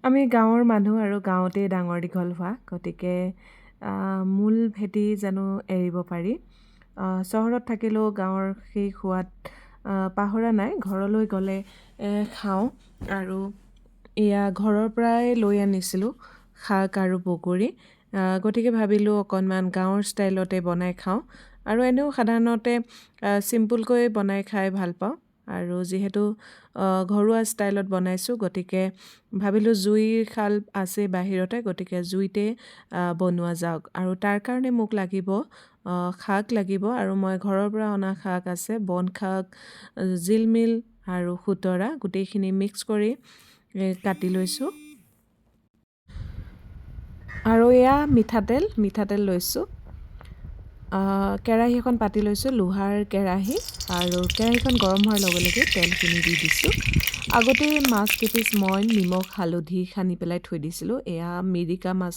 আমি গাঁৱৰ মানুহ আৰু গাঁৱতে ডাঙৰ দীঘল হোৱা গতিকে মূল ভেটি জানো এৰিব পাৰি চহৰত থাকিলেও গাঁৱৰ সেই সোৱাদ পাহৰা নাই ঘৰলৈ গ'লে খাওঁ আৰু এয়া ঘৰৰ পৰাই লৈ আনিছিলোঁ শাক আৰু বগৰী গতিকে ভাবিলোঁ অকণমান গাঁৱৰ ষ্টাইলতে বনাই খাওঁ আৰু এনেও সাধাৰণতে চিম্পুলকৈ বনাই খাই ভাল পাওঁ আৰু যিহেতু ঘৰুৱা ষ্টাইলত বনাইছোঁ গতিকে ভাবিলোঁ জুইৰ শাল আছে বাহিৰতে গতিকে জুইতে বনোৱা যাওক আৰু তাৰ কাৰণে মোক লাগিব শাক লাগিব আৰু মই ঘৰৰ পৰা অনা শাক আছে বন শাক জিলমিল আৰু খুতৰা গোটেইখিনি মিক্স কৰি কাটি লৈছোঁ আৰু এয়া মিঠাতেল লৈছোঁ কেৰাহী এখন পাতি লৈছোঁ লোহাৰ কেৰাহী আৰু কেৰাহীখন গৰম হোৱাৰ লগে লগে তেলখিনি দি দিছোঁ আগতে মাছ কেইপিচ মই নিমখ হালধি সানি পেলাই থৈ দিছিলোঁ এয়া মিৰিকা মাছ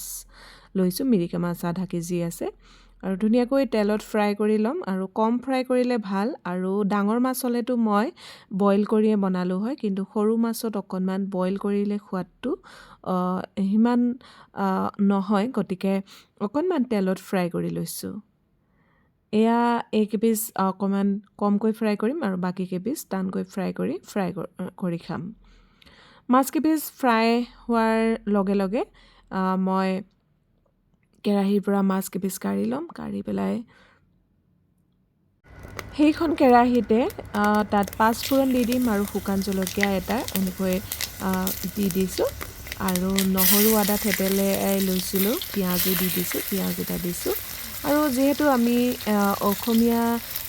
লৈছোঁ মিৰিকা মাছ আধা কেজি আছে আৰু ধুনীয়াকৈ তেলত ফ্ৰাই কৰি ল'ম আৰু কম ফ্ৰাই কৰিলে ভাল আৰু ডাঙৰ মাছ হ'লেতো মই বইল কৰিয়ে বনালোঁ হয় কিন্তু সৰু মাছত অকণমান বইল কৰিলে সোৱাদটো সিমান নহয় গতিকে অকণমান তেলত ফ্ৰাই কৰি লৈছোঁ এয়া এইকেইপিচ অকণমান কমকৈ ফ্ৰাই কৰিম আৰু বাকী কেইপিচ টানকৈ ফ্ৰাই কৰি খাম মাছকেইপিচ ফ্ৰাই হোৱাৰ লগে লগে মই কেৰাহীৰ পৰা মাছকেইপিচ কাঢ়ি ল'ম কাঢ়ি পেলাই সেইখন কেৰাহীতে তাত পাঁচফোৰণ দি দিম আৰু শুকান জলকীয়া এটা এনেকৈ দি দিছোঁ আৰু নহৰু আদা থেতেলাই লৈছিলোঁ পিঁয়াজো দি দিছোঁ পিঁয়াজ এটা দিছোঁ আৰু যিহেতু আমি অসমীয়া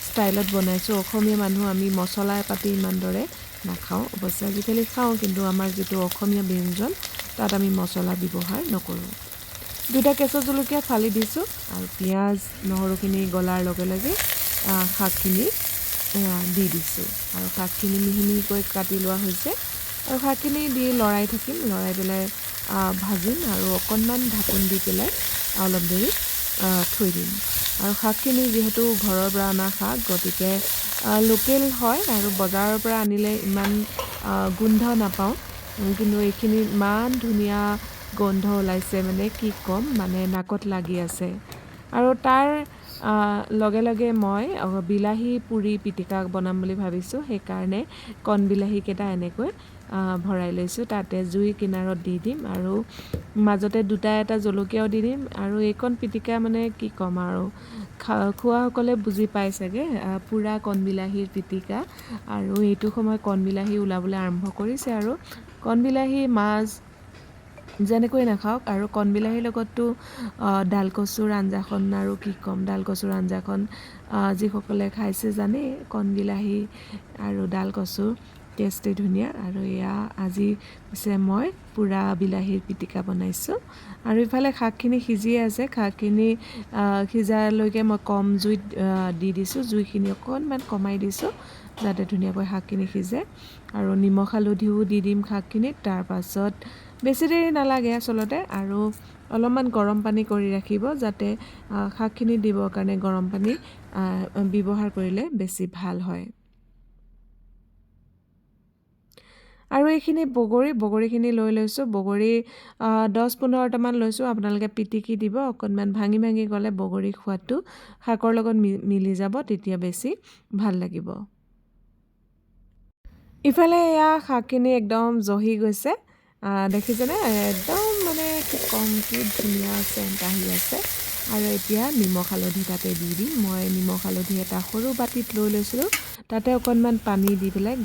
ষ্টাইলত বনাইছোঁ অসমীয়া মানুহ আমি মছলা পাতি ইমান দৰে নাখাওঁ অৱশ্যে আজিকালি খাওঁ কিন্তু আমাৰ যিটো অসমীয়া ব্যঞ্জন তাত আমি মছলা ব্যৱহাৰ নকৰোঁ দুটা কেঁচা জলকীয়া ফালি দিছোঁ আৰু পিঁয়াজ নহৰুখিনি গলাৰ লগে লগে শাকখিনি দি দিছোঁ আৰু শাকখিনি মিহি মিহিকৈ কাটি লোৱা হৈছে আৰু শাকখিনি দি লৰাই থাকিম লৰাই পেলাই ভাজিম আৰু অকণমান ঢাকোন দি পেলাই অলপ দেৰি থৈ দিম আৰু শাকখিনি যিহেতু ঘৰৰ পৰা অনা শাক গতিকে লোকেল হয় আৰু বজাৰৰ পৰা আনিলে ইমান গোন্ধ নাপাওঁ কিন্তু এইখিনি ইমান ধুনীয়া গোন্ধ ওলাইছে মানে কি ক'ম মানে নাকত লাগি আছে আৰু তাৰ লগে লগে মই বিলাহী পুৰি পিটিকা বনাম বুলি ভাবিছোঁ সেইকাৰণে কণবিলাহীকেইটা এনেকৈ ভৰাই লৈছোঁ তাতে জুই কিনাৰত দি দিম আৰু মাজতে দুটা এটা জলকীয়াও দি দিম আৰু এইকণ পিটিকা মানে কি ক'ম আৰু খোৱাসকলে বুজি পায় চাগে পুৰা কণবিলাহীৰ পিটিকা আৰু এইটো সময়ত কণবিলাহী ওলাবলৈ আৰম্ভ কৰিছে আৰু কণবিলাহী মাছ যেনেকৈ নাখাওক আৰু কণবিলাহীৰ লগততো ডালকচুৰ আঞ্জাখন আৰু কি ক'ম ডালকচুৰ আঞ্জাখন যিসকলে খাইছে জানে কণবিলাহী আৰু ডালকচু টেষ্টি ধুনীয়া আৰু এয়া আজি পিছে মই পুৰা বিলাহীৰ পিটিকা বনাইছোঁ আৰু ইফালে শাকখিনি সিজিয়ে আছে শাকখিনি সিজালৈকে মই কম জুইত দি দিছোঁ জুইখিনি অকণমান কমাই দিছোঁ যাতে ধুনীয়াকৈ শাকখিনি সিজে আৰু নিমখ হালধিও দি দিম শাকখিনিত তাৰপাছত বেছি দেৰি নালাগে আচলতে আৰু অলপমান গৰম পানী কৰি ৰাখিব যাতে শাকখিনি দিবৰ কাৰণে গৰম পানী ব্যৱহাৰ কৰিলে বেছি ভাল হয় আৰু এইখিনি বগৰীখিনি লৈ লৈছোঁ বগৰী 10-15টামান লৈছোঁ আপোনালোকে পিটিকি দিব অকণমান ভাঙি ভাঙি গ'লে বগৰীৰ সোৱাদটো শাকৰ লগত মিলি যাব তেতিয়া বেছি ভাল লাগিব ইফালে এয়া শাকখিনি একদম জহি গৈছে দেখিছেনে একদম মানে কি ক'ম কি ধুনীয়া চেণ্ট আহি আছে আৰু এতিয়া নিমখ হালধি তাতে দি দিম মই নিমখ হালধি এটা সৰু বাতিত লৈ লৈছিলোঁ তাতে অকণমান পানী দি পেলাই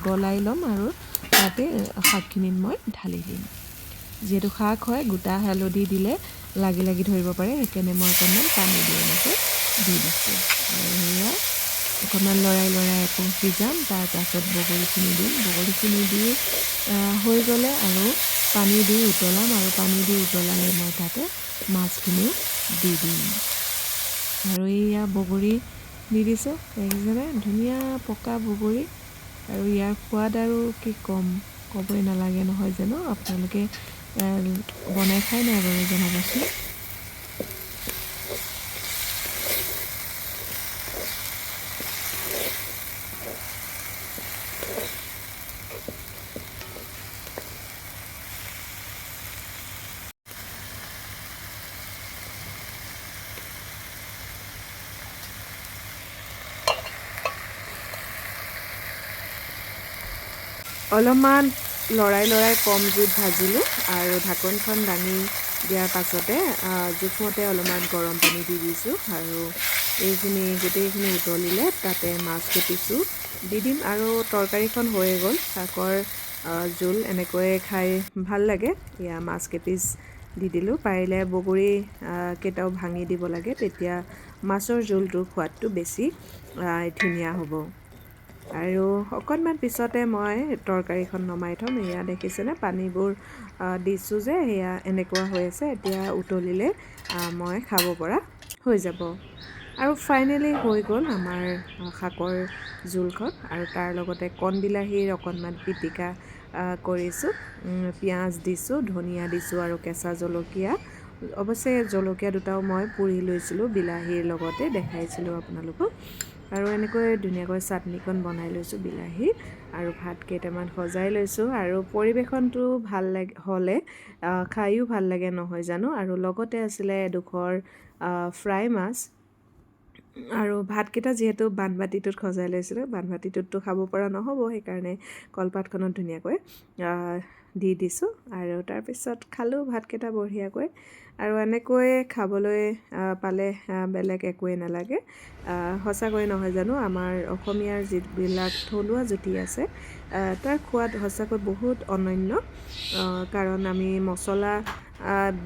গলাই ল'ম আৰু তাতে শাকখিনিত মই ঢালি দিম যিহেতু শাক হয় গোটা হালধি দিলে লাগি ধৰিব পাৰে সেইকাৰণে মই অকণমান পানী দি এনেকৈ দি দিছোঁ আৰু সেয়া অকণমান লৰাই আকৌ সিজাম তাৰপাছত বগৰীখিনি দিম বগৰীখিনি দি হৈ গ'লে আৰু পানী দি উতলাম আৰু পানী দি উতলালে মই তাতে মাছখিনিও দি দিম আৰু এয়া বগৰী দি দিছোঁ দেখিছেনে ধুনীয়া পকা বগৰী আৰু ইয়াৰ সোৱাদ আৰু কি ক'ম ক'বই নালাগে নহয় জানো আপোনালোকে বনাই খাই নাই বাৰু জনাবচোন অলপমান লৰাই কম জুইত ভাজিলোঁ আৰু ঢাকনখন দাঙি দিয়াৰ পাছতে জোখমতে অলপমান গৰম পানী দি দিছোঁ আৰু এইখিনি গোটেইখিনি উতলিলে তাতে মাছ কেইপিচো দি দিম আৰু তৰকাৰীখন হৈয়ে গ'ল। শাকৰ জোল এনেকৈয়ে খাই ভাল লাগে। এয়া মাছ কেইপিচ দি দিলোঁ। পাৰিলে বগৰী কেইটাও ভাঙি দিব লাগে, তেতিয়া মাছৰ জোলটোৰ সোৱাদটো বেছি ধুনীয়া হ'ব। আৰু অকণমান পিছতে মই তৰকাৰীখন নমাই থ'ম। এয়া দেখিছেনে পানীবোৰ দিছোঁ যে এয়া এনেকুৱা হৈ আছে। এতিয়া উতলিলে মই খাব পৰা হৈ যাব। আৰু ফাইনেলি হৈ গ'ল আমাৰ শাকৰ জোলখন। আৰু তাৰ লগতে কণবিলাহীৰ অকণমান পিটিকা কৰিছোঁ, পিঁয়াজ দিছোঁ, ধনিয়া দিছোঁ আৰু কেঁচা জলকীয়া। অৱশ্যে জলকীয়া দুটাও মই পুৰি লৈছিলোঁ, বিলাহীৰ লগতে দেখাইছিলোঁ আপোনালোকক। আৰু এনেকৈ ধুনীয়াকৈ চাটনিকণ বনাই লৈছোঁ বিলাহী আৰু ভাত কেইটামান সজাই লৈছোঁ। আৰু পৰিৱেশনটো ভাল হ'লে খায়ো ভাল লাগে নহয় জানো। আৰু লগতে আছিলে এডোখৰ ফ্ৰাই মাছ। আৰু ভাতকেইটা যিহেতু বানবাতিটোত সজাই লৈছিলোঁ, বানবাতিটোততো খাব পৰা নহ'ব, সেইকাৰণে কলপাতখনত ধুনীয়াকৈ দি দিছোঁ আৰু তাৰপিছত খালোঁ ভাতকেইটা বঢ়িয়াকৈ। আৰু এনেকৈ খাবলৈ পালে বেলেগ একোৱেই নালাগে। সঁচাকৈ নহয় জানো, আমাৰ অসমীয়াৰ যিবিলাক থলুৱা জুতি আছে তাৰ সোৱাদ সঁচাকৈ বহুত অনন্য। কাৰণ আমি মছলা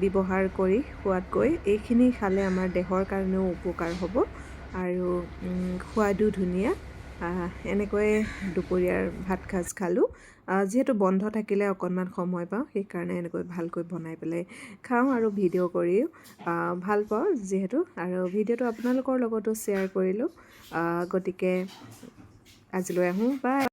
ব্যৱহাৰ কৰি খোৱাতকৈ এইখিনি খালে আমাৰ দেহৰ কাৰণেও উপকাৰ হ'ব আৰু সোৱাদো ধুনীয়া। এনেকৈয়ে দুপৰীয়াৰ ভাত সাজ খালোঁ। যিহেতু বন্ধ থাকিলে অকণমান সময় পাওঁ, সেইকাৰণে এনেকৈ ভালকৈ বনাই পেলাই খাওঁ আৰু ভিডিঅ' কৰিও ভাল পাওঁ যিহেতু। আৰু ভিডিঅ'টো আপোনালোকৰ লগতো শ্বেয়াৰ কৰিলোঁ। গতিকে আজিলৈ আহোঁ, বাই।